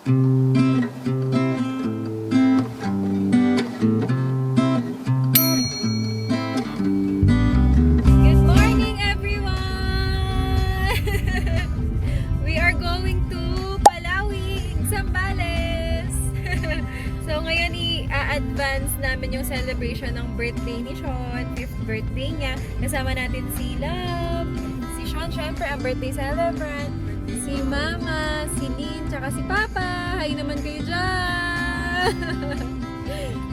Good morning, everyone! We are going to Palawi, Zambales! So ngayon i-advance namin yung celebration ng birthday ni Sean, 5th birthday niya. Kasama natin si Love, si Sean syempre ang birthday celebrant, si Mama, si Lynn, tsaka si Papa. Hi naman kayo dyan!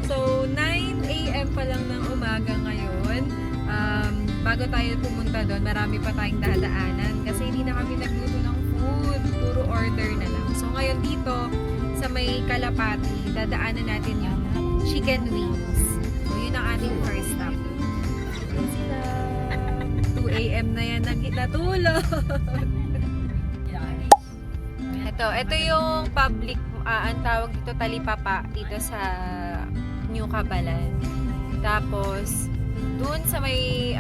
So 9 AM pa lang ng umaga ngayon. Bago tayo pumunta doon, marami pa tayong dadaanan kasi hindi na kami nagluto ng food, puro order na lang. So ngayon dito sa may Kalapati, dadaanan natin yung chicken wings. So yun ang ating first stop. Yun sila. 2 AM na yan natulog. Ito yung public, ang tawag dito Talipapa, dito sa New Cabalan. Tapos dun sa may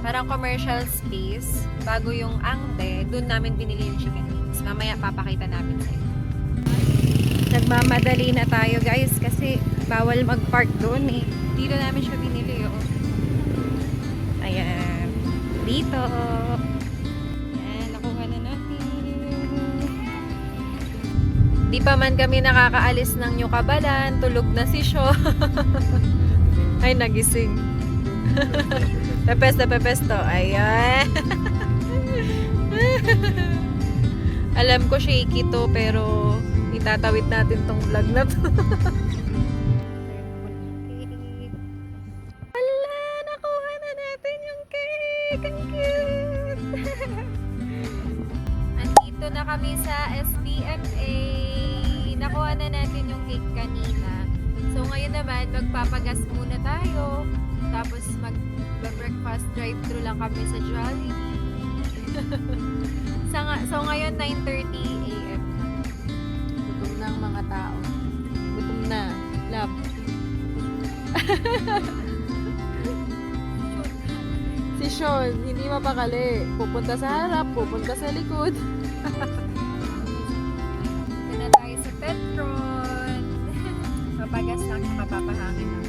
parang commercial space, bago yung Angde, dun namin binili yung chicken wings. Mamaya papakita namin sa inyo. Nagmamadali na tayo guys kasi bawal mag-park doon eh. Dito namin siya binili oh. Ayan. Dito. Ayan, nakuha na natin. Di pa man kami nakakaalis ng New Cabalan, tulog na si Sho. Ay, nagising. Pepes na pepes to. Ayan. Alam ko shaky to, pero itatawid natin tong vlog na to. Hala, nakuha na natin yung cake. Ang cute. Andito na kami sa SPMA. Nakuha na natin yung cake kanina. So ngayon naman, magpapagas muna tayo. Tapos mag-breakfast drive-thru lang kami sa Jollibee. So ngayon 9:30 AM. Gutom na ang mga tao. Gutom na. Love. Si Sean, hindi mapakali. Pupunta sa harap, pupunta sa likod. Ito na tayo sa Petron. Papagas lang, papapahangin lang.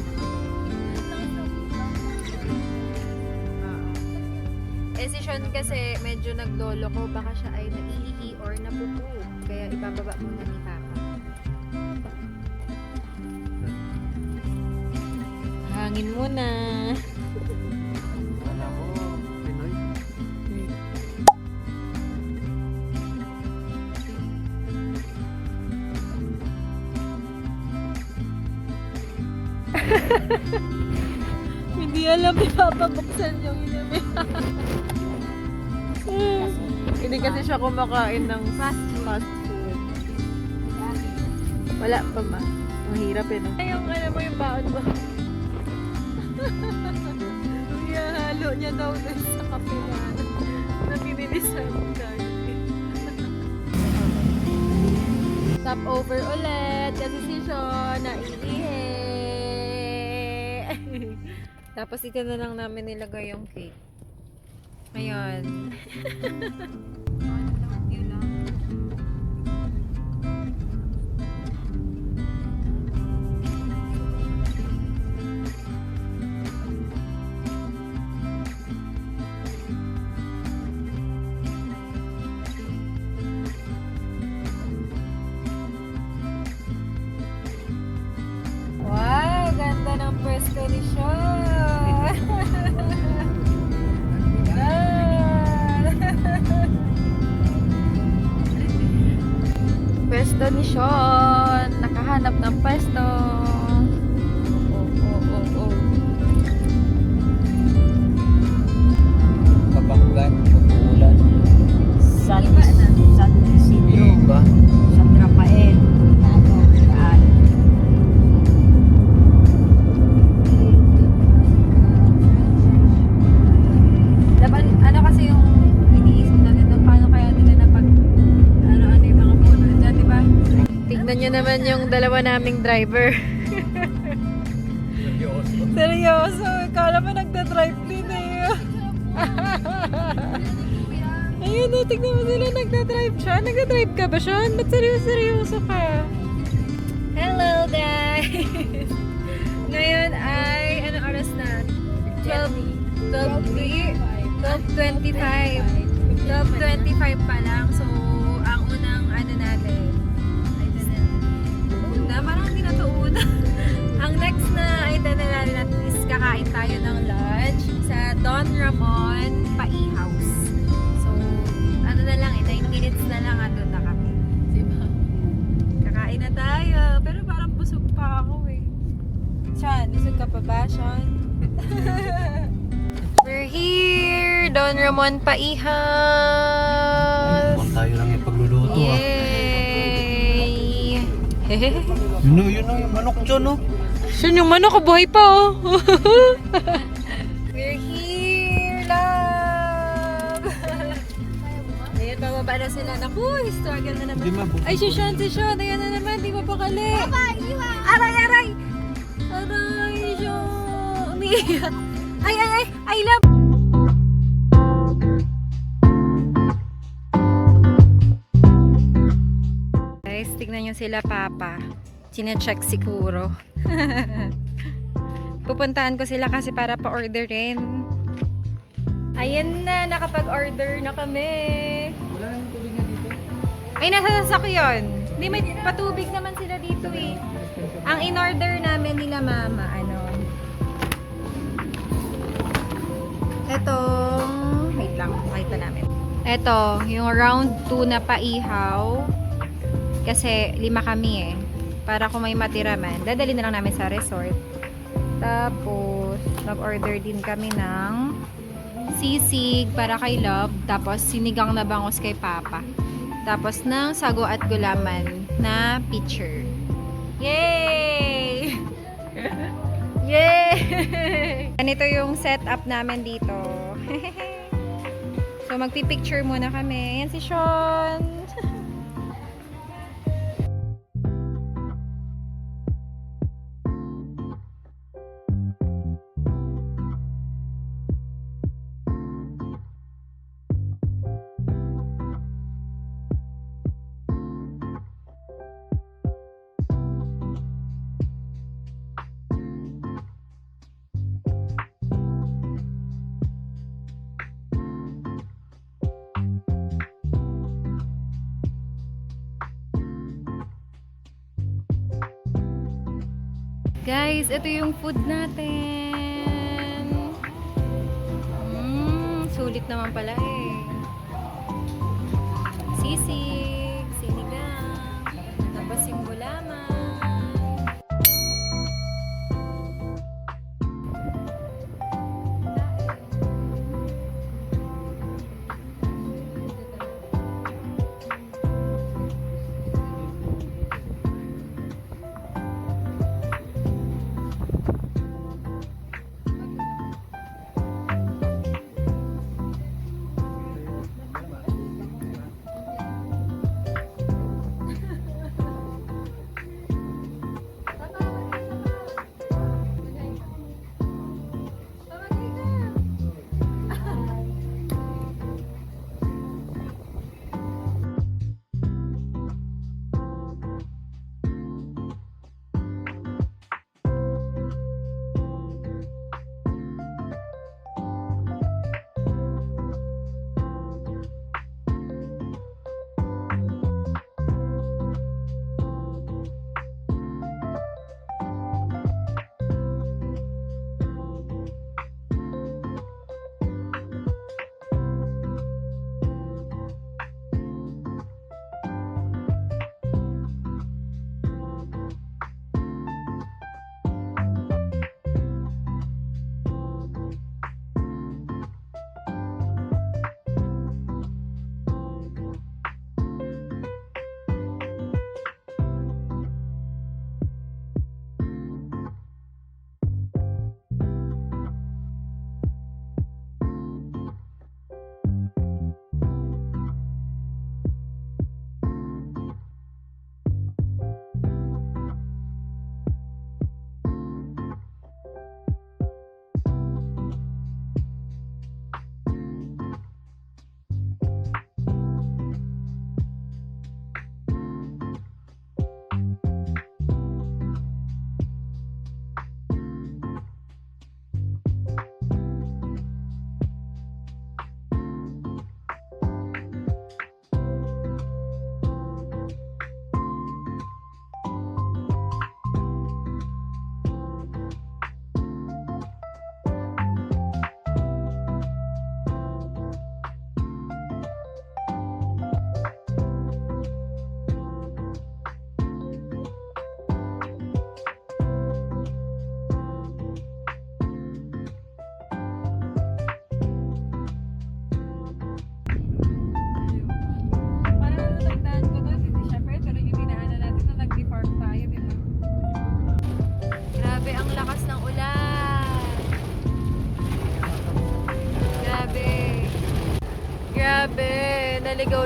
Si Sean kasi medyo naglolo ko, baka siya ay naiihi or napupug. Kaya ibababa muna ni Papa. Hangin muna. Wala ko, Pinoy. Hindi alam ni Papa buksan yung inabi. Hindi kasi siya kumakain ng fast food. Wala pa ma. Mahirap eh no? Yung mo yung baon mo. Halo niya daw dun sa kapila na binili sa Jollibee. Stop over ulit kasi si Sean naiihi. Tapos dito na lang namin nilagay yung cake. Ayan. Wow, ganda ng pwesto ni Sean. Pwesto ni Sean. Nakahanap ng pwesto. Kapanglan, mag-uulan. San Isidro, Iba. San Rafael, Daan. Dapat, kasi yung iniisip natin na paano kaya nila na pag ano yung mga puno dyan, di ba? Tignan nyo naman yung dalawa naming driver. Seryoso, kala mo nagda-drive din eh. Ayun o, tignan mo sila, nagdadrive siya. Nagdadrive ka ba, Sean? Ba't seryoso ka? Hello, guys! Ngayon ay, anong oras na? 12:25 pa lang. So, ang unang ano natin, parang hindi na to una. Ang next na itinerary natin is kakain tayo ng lunch sa Don Ramon Paihaus. So, ano na lang 9 minutes na lang andun na kami. Diba? Kakain na tayo. Pero parang busog pa ako eh. Sean, busog ka pa ba, Sean? We're here! Don Ramon Paihaus! Huwag tayo lang yung pagluluto Yay! Yun o, yung manok dyan o. Saan yung manok? Buhay pa oh! We're here, love! Ayan, bababa na sila. Naku, struggle na naman. Ay, si Sean! Ayan na naman, di ba pakali? Aray! Aray, Sean! Umiiyak! Ay, love! Guys, tignan nyo sila, Papa. Chine-check siguro. Pupuntahan ko sila kasi para pa-orderin. Ayan na, nakapag-order na kami. Wala nang tubig na dito. Ay, nasa sasakyan. Hindi, may patubig naman sila dito eh. Ang in-order namin nila mama, etong, wait lang, makita namin. Eto, yung round 2 na paihaw. Kasi 5 kami eh. Para kung may matira man, dadali na lang namin sa resort. Tapos, nag-order din kami ng sisig para kay Love. Tapos, sinigang na bangus kay Papa. Tapos, ng sago at gulaman na pitcher. Yay! Yay! Ganito yung setup namin dito. So, magpipicture muna kami. Yan si Sean. Guys, ito yung food natin. Sulit naman pala eh. Sisig, sinigang, tapos yung gulaman.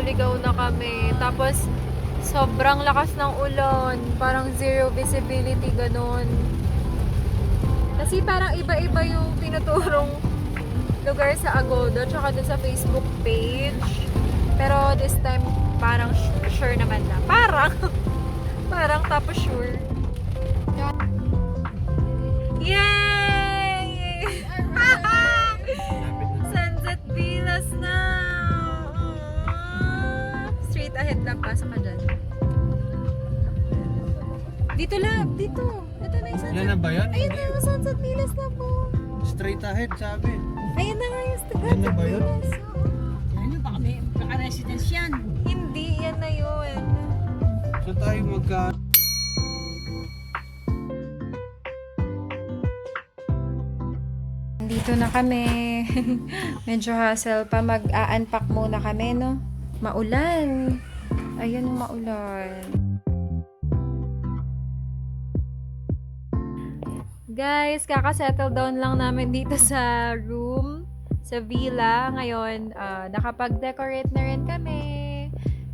naligaw na kami. Tapos, sobrang lakas ng ulan. Parang zero visibility, ganun. Kasi parang iba-iba yung tinuturong lugar sa Agoda tsaka dun sa Facebook page. Pero this time, parang sure naman na. Parang, parang tapos sure. Yay! Sunset Villas na! Straight ahead lang, pasok ka dyan. Dito lang, dito. Ito na yung Sunset. Yan na ba yan? Ayun na yung Sunset Villas na po. Straight ahead, sabi. Ayun na nga yung Yan na ba yun? Villas. Ano, baka residence yan. Hindi, yan na yun. So tayo magka... Dito na kami. Medyo hassle pa. Mag-a-unpack muna kami, no? Maulan. Ayan, maulan. Guys, kaka-settle down lang namin dito sa room, sa villa. Ngayon, nakapag-decorate na rin kami.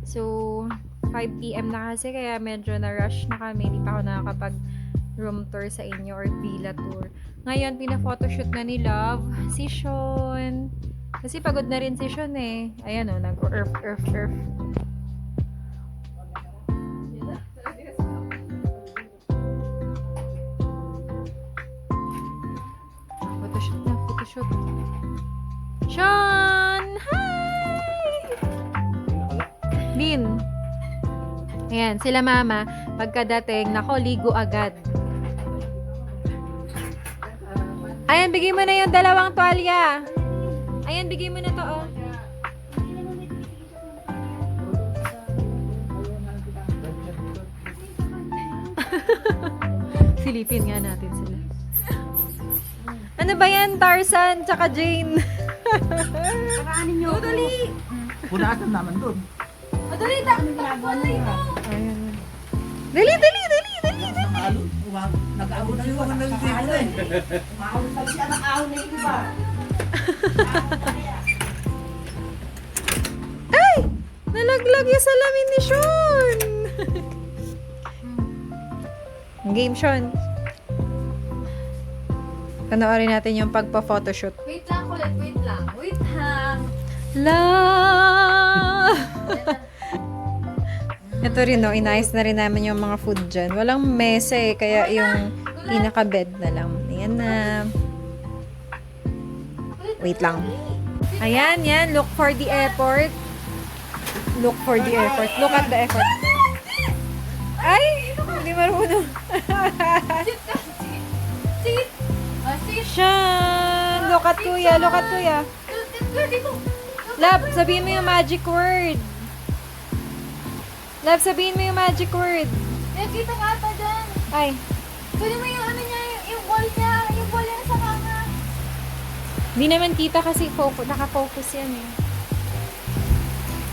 So, 5 PM na kasi, kaya medyo na-rush na kami. Hindi pa ako nakakapag-room tour sa inyo or villa tour. Ngayon, pina-photoshoot na ni Love si Sean. Kasi pagod na rin si Sean eh. Ayan o, nag-earth. Photoshoot. Sean! Hi! Din. Ayan, sila mama. Pagkadating, nako, ligo agad. Ayan, bigay mo na yung 2 tuwalya. Ayan, bigay mo na to, oh. Silipin nga natin sila. Ano ba yan, Tarzan, tsaka Jane? Pakaanin nyo. Dali! Punasan naman doon. Dali, takpalay mo! Ayan. Dali! Nag-aawon na yung mga nag-iwan eh. Maawon pa siya, nag-aawon na yung iba. Ay! Nalaglag yung salamin ni Sean! Game, Sean. Panoorin natin yung pagpa-photoshoot. Wait lang, kulit. Wait lang. La! Ito rin, no, inayos na rin namin yung mga food dyan. Walang mesa eh, kaya yung pinaka-bed na lang. Ayan na. Wait lang. Ayan, yan. Look for the effort. Look for the effort. Look at the effort. Ay! Hindi marunong. Sit! Sit! Sean! Look at kuya. Look at kuya. Lab, sabihin mo yung magic word. Lab, sabihin mo yung magic word. Nakita ka ata dyan. Ay. Kunin mo yung ano niya, yung ball niya. Yung ball niya sa kama. Hindi naman kita kasi naka-focus yan eh.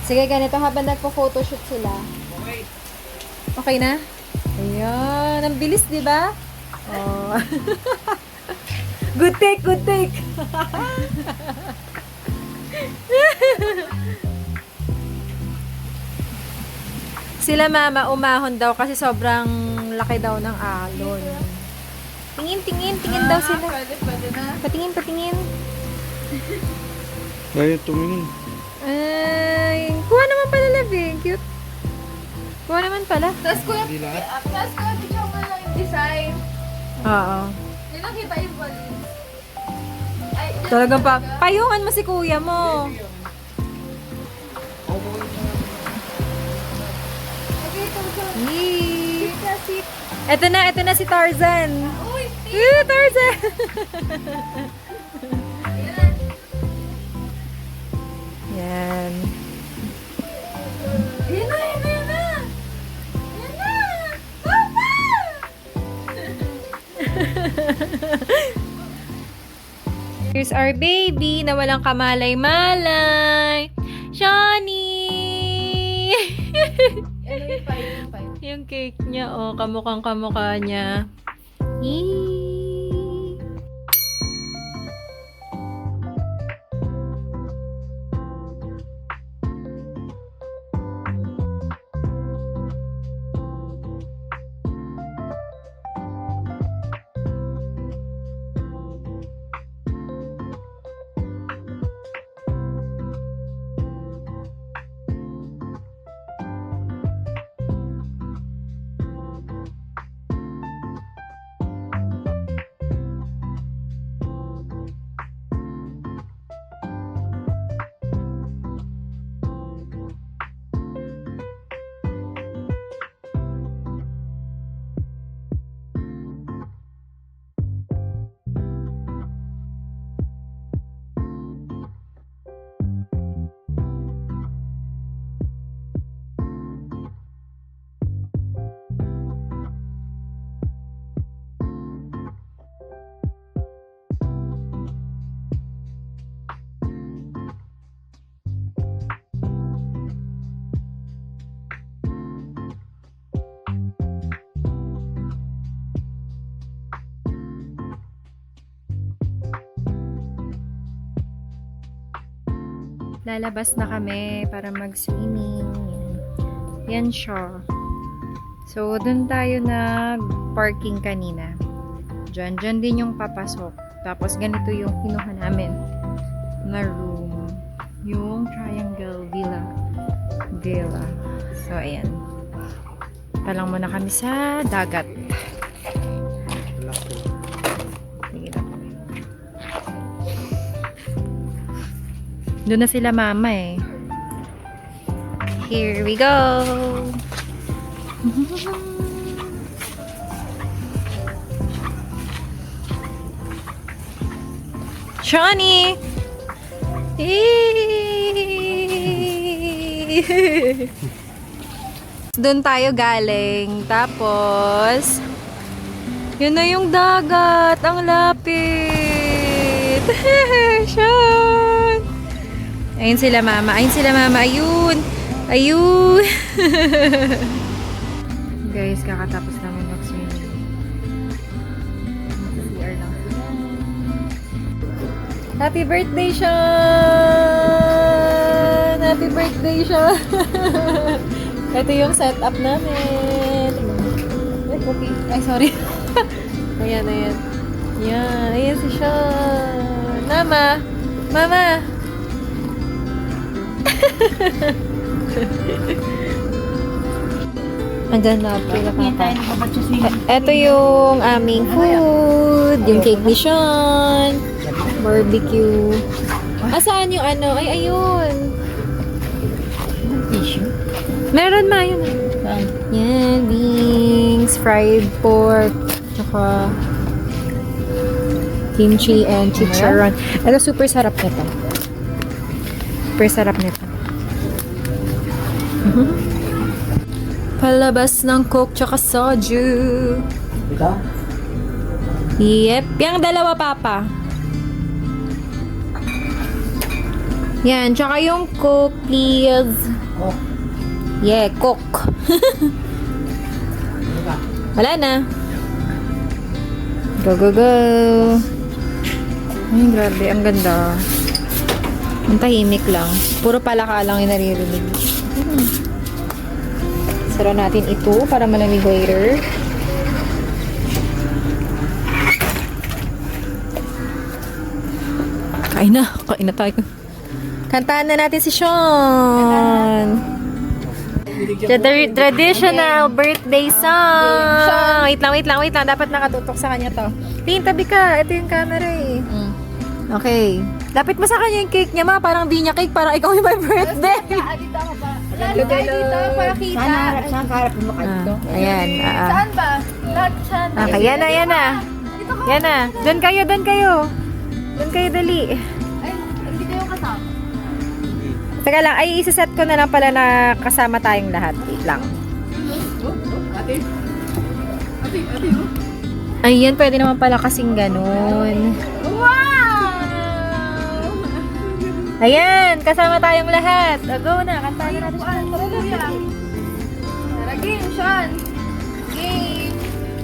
Sige, ganito habang nagpo-photoshoot sila. Okay na? Ayan. Ang bilis, di ba? Oh. Good take, good take. Sila mama umahon daw kasi sobrang laki daw ng alon. Tingin daw sila. Pwede na. Patingin. Kaya tumingin. Ay, kuha naman pala, Love, eh. Cute. Kuha naman pala. Tapos kuya, Hindi lahat. tapos kuya, picture mo lang yung design. Oo. Yun ang kita yung balloons. Ay, dyan Talagang pa. talaga. Payungan mo si kuya mo. Okay, ito siya. Yee. Sit na, sit. Ito na si Tarzan. Uy, Tarzan. Ayan na. Yan. Ayan na, ayan na, ayan na. Ayan na. Papa! Here's our baby na walang kamalay-malay. Shani! Ano yung five, yung five? Yung cake niya, oh, kamukhang kamukha niya. Yee! lalabas na kami para mag-swimming. Yan siya. So, dun tayo nag-parking kanina. Diyan din yung papasok. Tapos, ganito yung kinuha namin na room. Yung Triangle Villa. So, ayan. Palang muna kami sa dagat. Sige na po. Doon na sila mama eh. Here we go! Shawnee! Doon tayo galing. Tapos, yun na yung dagat. Ang lapit. Sean! Ayun sila mama. Ayun. Ayun. Guys, kakatapos namin mag-swimming. CR lang sila. Happy birthday, Sean! Happy birthday, Sean! Ito yung setup namin. Ay, cookie. Ay, sorry. Ayan. Yan. Ayan si Sean. Mama! Andyan na. Ito yung aming food. Yung cake ni Sean. Barbecue. Saan yung ano? Ay, ayun. Tissue? Meron ma yun. Yan. Wings, fried pork, tsaka kimchi and chicharon. Ito super sarap nito. Palabas ng coke tsaka soju. Ito? Yep. Yang dalawa, Papa. Yan. Tsaka yung coke, please. Oh. Yeah, coke. Wala na. Go. Ay, grabe. Ang ganda. Ang tahimik lang. Puro palaka lang yung naririnig. Sara natin ito para malamig later. Kain na tayo. Kantahan na natin si Sean. Traditional birthday song. Wait lang. Dapat nakatutok sa kanya to. Tingin, tabi ka. Ito yung camera eh. Okay. Lapit mo sa kanya yung cake niya, ma. Parang di niya cake. Parang ikaw yung my birthday. Dito ako ba? Dito para kita. Saan harap mo ka dito? Ayan. Saan ba? Lahat saan? Okay, yan na. Yan na. Doon kayo. Doon kayo, dali. Ay, hindi kayo kasama. Teka lang, ay isa-set ko na lang pala na kasama tayong lahat. Wait lang. Ate. Ayan, pwede naman pala kasing ganun. Wow! Ayan, kasama tayong lahat. Go na, kantahan na natin. Tara, game, Sean. Game.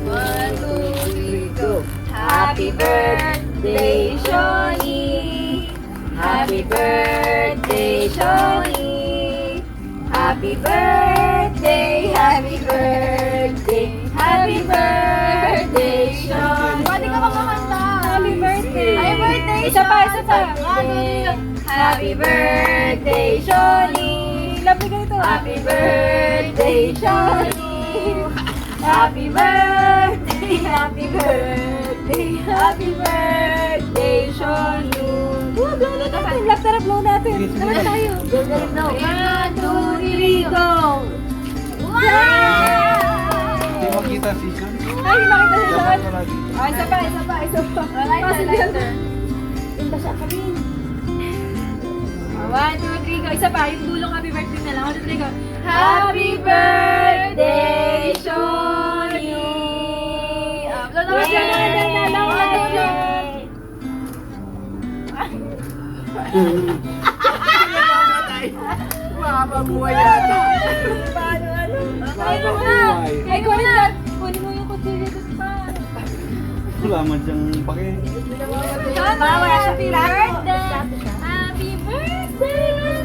1, 2, 3, go. Happy birthday, Shawnee. Happy birthday, Shawnee. Happy birthday, happy birthday, happy birthday, Shawnee. Pwede ka makakanta. Happy birthday. Happy birthday, Isa pa. Happy birthday, Shawnee. Love me ganito. Happy birthday, Shawnee. Happy birthday, happy birthday, happy birthday, Shawnee. Blow natin. Lap tara, blow natin. Naman tayo. Go, 1, 2, 3, go! Wow! Hindi makita si Sean. Ay, nakita si Sean. Wala dito. Ay, isa pa. Lighter. Yung basa kami. 1, 2, 3, go. Isa pa. Yung dulong happy birthday na lang. 1, 2, 3, go. Happy birthday, Shawnee! Blow naman siya na Mababuhay yata. Mababuhay. Ay, kunin mo yung kutsilyo dito pa. Wala man siyang pake. Happy birthday! Happy birthday!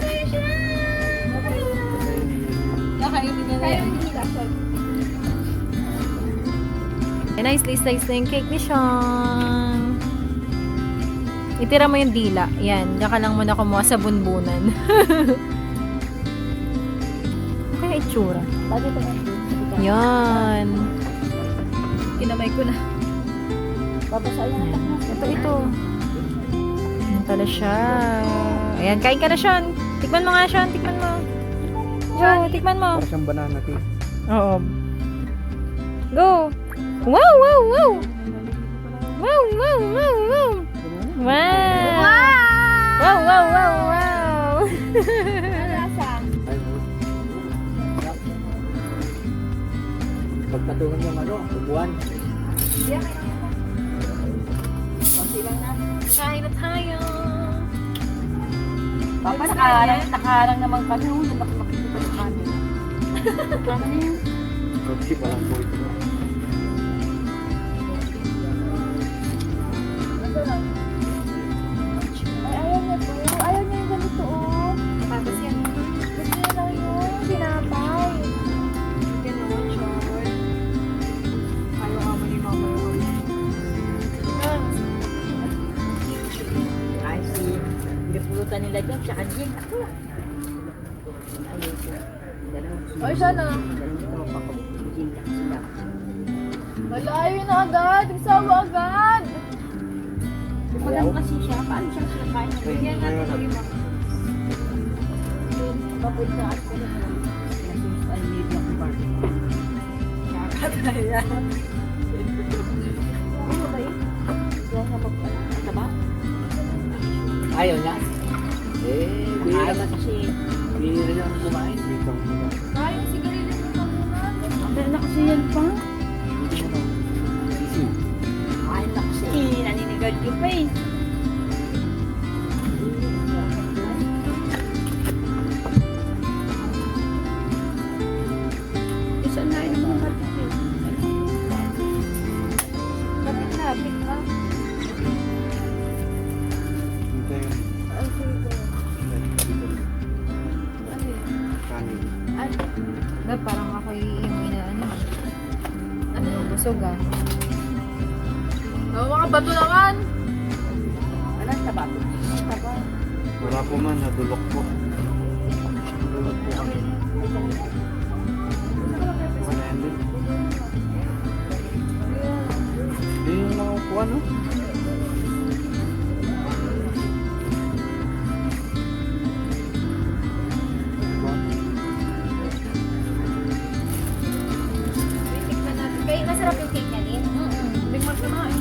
Kaya hindi na siya. Nice na yung cake ni Sean. Itira mo yung dila. Yan, diyan ka lang muna kumuha sa bunbunan. Kaya itsura. Bagay pa na. Yan. Kinamay ko na. Babasahin na Yan. Ito. Yan pala siya. Ayan, kain ka na, Sean. Tikman mo nga, Sean. Tikman mo. Go, tikman mo. Para siyang banana cake. Oo. Go. Wow, wow, wow. Wow, wow, wow, wow. Wow. Wow, wow, wow, wow. Lasa. Pagkatungan yung upuan. Kain na tayo. Papa, nakaharang naman kami. Hindi makikita sa camera. Kano na yun? Coffee pa lang po ito. Ay, ayaw niya po. Ayaw niya yung ganito, oh. Tapos yan. Gusto niya lang yung tinapay. Ganon, Sean. Ayaw ka mo ni Mama yun. Ay, si pinupulutan nila dyan, tsaka gin. Ako. Ay, siya na. Gin lang sila. Wala, ayaw na agad. Nagsawa agad. Magano kasi siya, paano siya kain? Yan natin yung iba. Papunta at ko na. Nasusuan niyo yung party. Nakakataya. Ano ba yun? Taba? Ayaw niya. Ayaw na kasi. Bihira lang kumain. Ayaw, sigarilyo mo pa muna. Dahil na kasi yan pa. Ayaw na kasi. Naninigal ko pa eh. Isa na yun ang kapit eh. Lapit na. Ito yung Ay, sige. Ano yun? kanin. Ay, Na parang ako yung inaano. Ano, busog ah. oh, mga bato naman. Ano ang taba? Taba. Wala po man, nadulok po. Nadulok po kami. Wala yan din. Hindi yung nakakuha, no? Tikman natin. Kaya masarap yung cake niya, Lin. Big Mac na eh.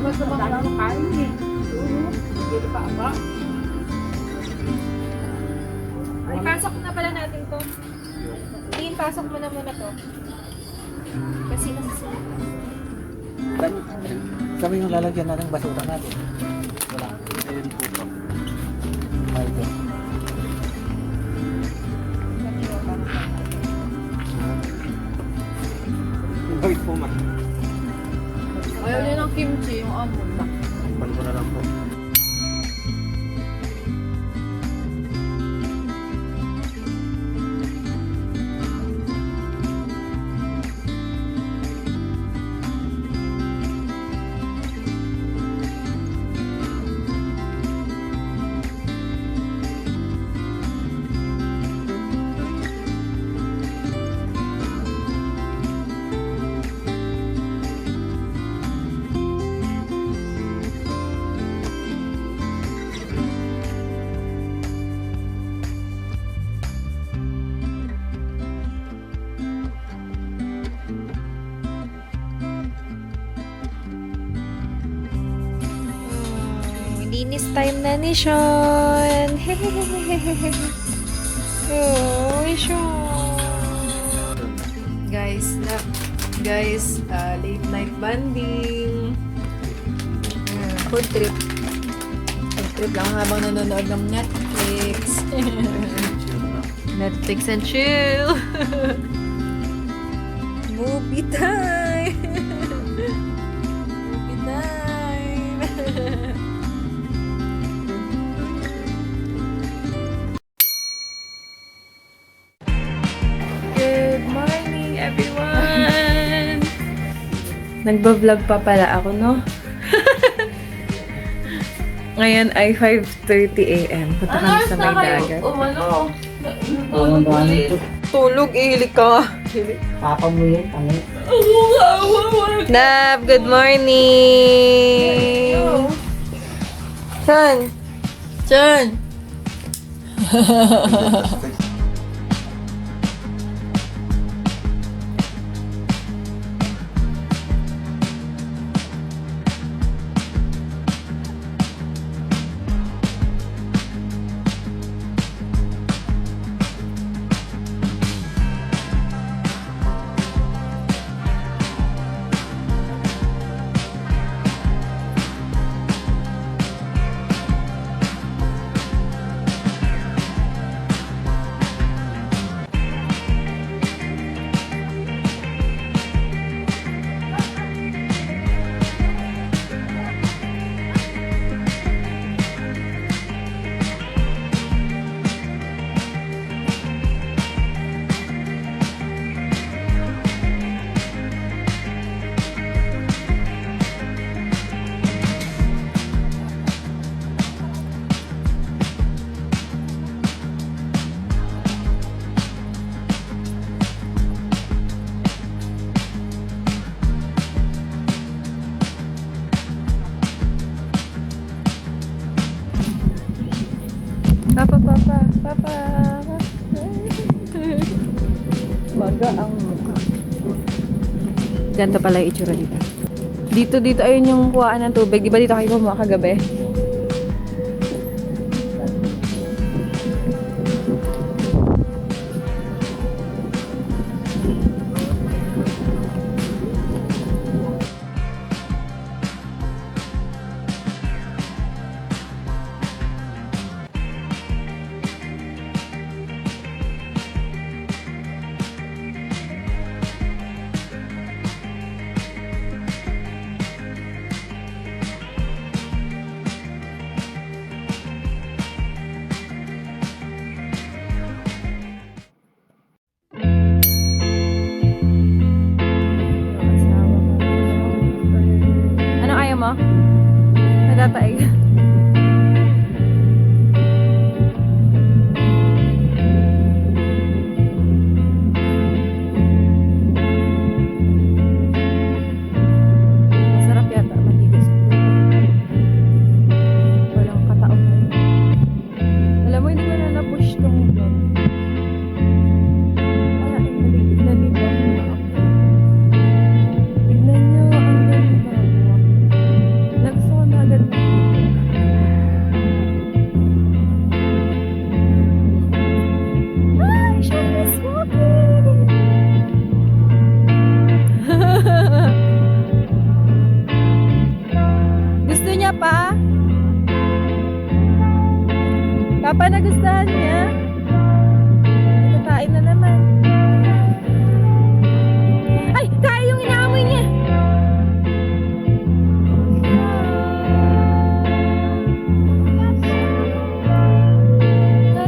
Huwag sa mga kain eh. Hindi pa ba? Ay, pasok na pala natin to. Lin, pasok mo na muna to. Kasi nasa Sabi yung lalagyan natin basura natin. Wala. Ayun po pa. Ay, ito. Bakit po man? Ayaw niya ng kimchi, yung amon. Pan ko na lang po. linis time na ni Sean. Oh, Sean. Guys, late night banding. Food trip. Food trip lang habang nanonood ng Netflix. Netflix and chill. Movie time. Movie time. Nagba-vlog pa pala ako, no? Ngayon ay 5:30 a.m. Punta kami sa may dagat. Tulog, ihilig ka nga. Papa mo yun, tangi. Nap, good morning! Chan! Chan! Papa. Baga ang mukha. Ganito pala yung itsura dito. Dito, ayun yung kuhaan ng tubig. Di ba dito kayo kumuha kagabi? Ano ayaw mo? Natataig. Masarap yata maligo sa tubig. Walang kataon na yun. Alam mo, hindi ko na na-push tong vlog. Wala, naligo na ako. Tignan nyo, ang ganda. Nagso na agad na. Ay, siya is walking! Gusto niya pa? Papa, nagustuhan niya? Kakain na naman. Ay! Kaya yung inaamoy niya!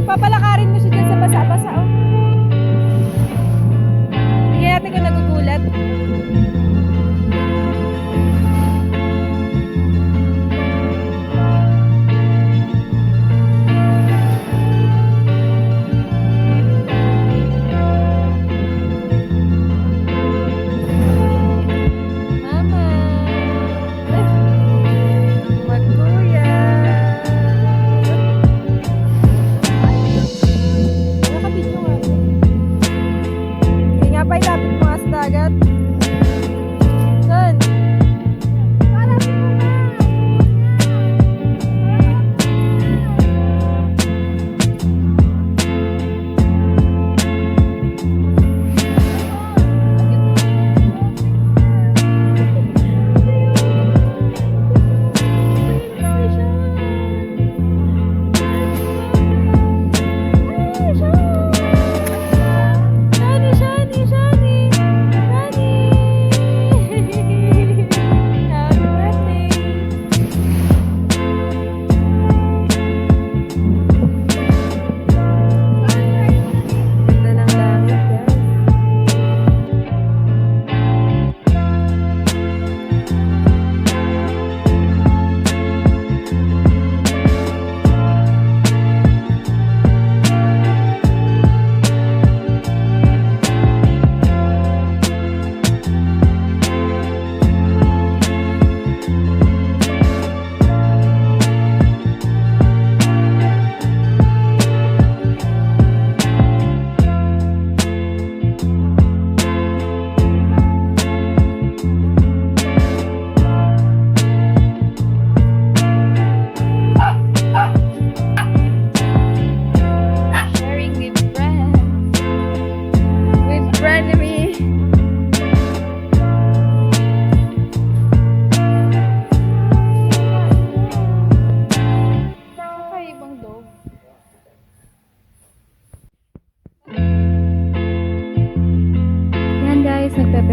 Papalakarin mo siya dyan sa basa-basa, oh. Tingnan natin kung nagugulat.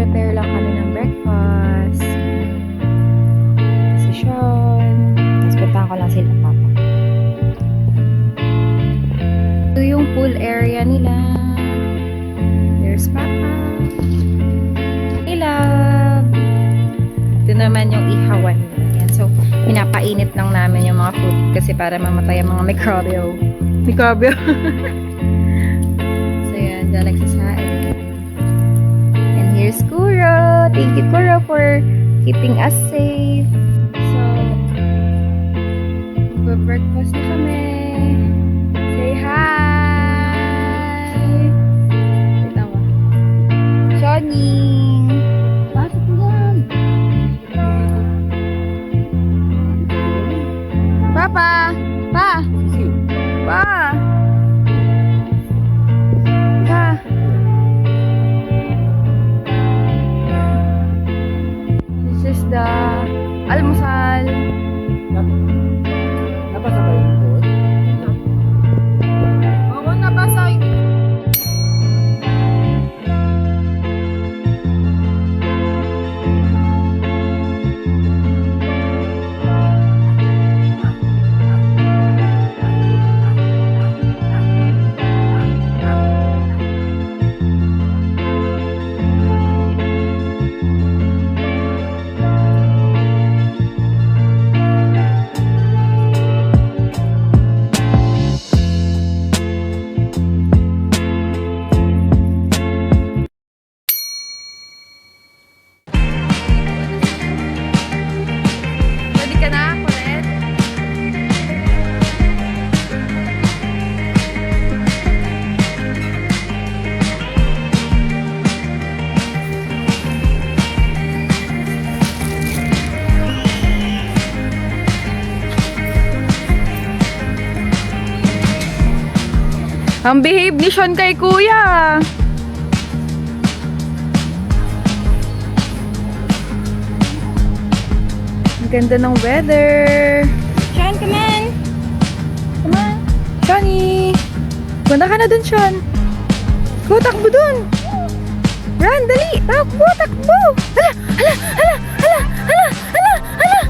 Magpe-prepare lang kami ng breakfast. Si Sean. Tapos puntahan ko lang sila papa. Ito yung pool area nila. There's papa. Love. Ito naman yung ihawan nila. Yan. So, pinapainit lang namin yung mga food kasi para mamatay ang mga mikrobyo. Mikrobyo. So, yan. Diyan nagsasain. And here's Kuro. Thank you, Kuro, for keeping us safe. So, breakfast na kami. Say hi! Wait lang ba? Johnny! Pasok yan. Papa! Pa! Pa! Pa! This is the almusal. Nabasa ba yung code? Oo, nabasa. Ready ka na, Colette? Ang behave ni Sean kay Kuya. Ang ganda ng weather. Sean, come on. Come on. Seanie. Punta ka na dun, Sean. Go, takbo dun. Run, dali. Takbo, takbo. Hala, hala, hala, hala, hala, hala, hala.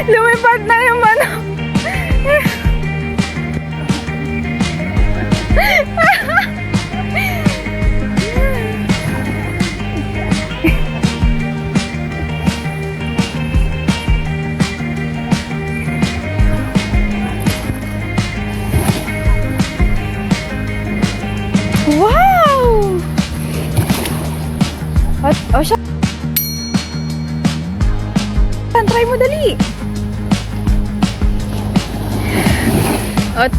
Lumipad na yung manok. Wow! Oh, siya. Try mo dali. At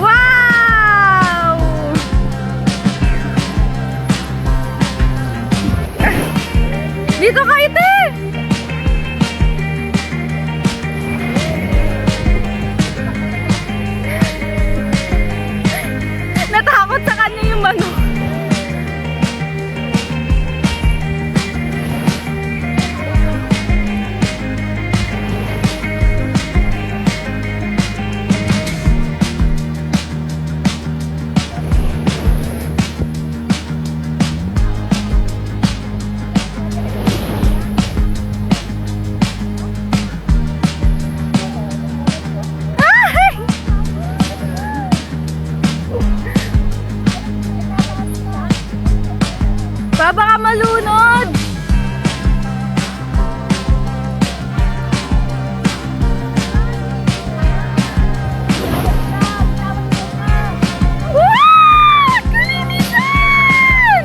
wow! Dito ka, ite! Natakot sa kanya yung manok. Pa, baka malunod! Wow! Kalinisan!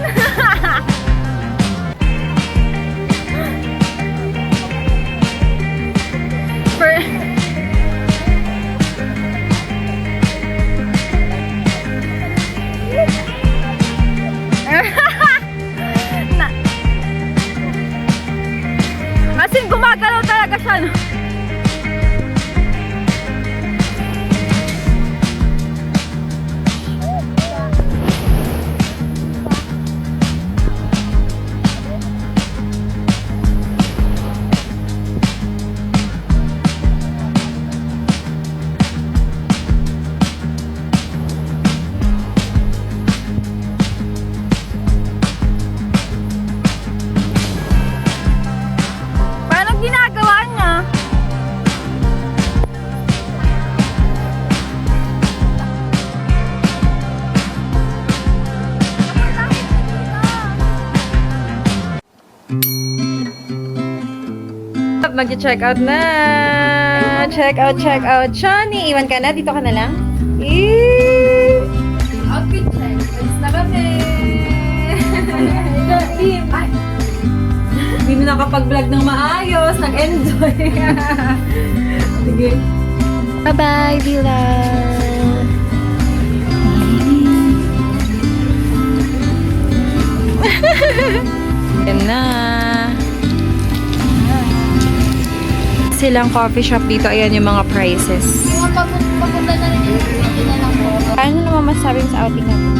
Mag-check out na. Check out, check out. Shani, iwan ka na? Dito ka na lang? Outfit check. Alis na kami. Ay, hindi na nakapag-vlog ng maayos. Nag-enjoy. Sige. Bye-bye, Villa. Yan na. Silang coffee shop dito. Ayan yung mga prices. Yung papunta na rin yung hindi na lang po. Ano naman masasabi mo sa outing natin?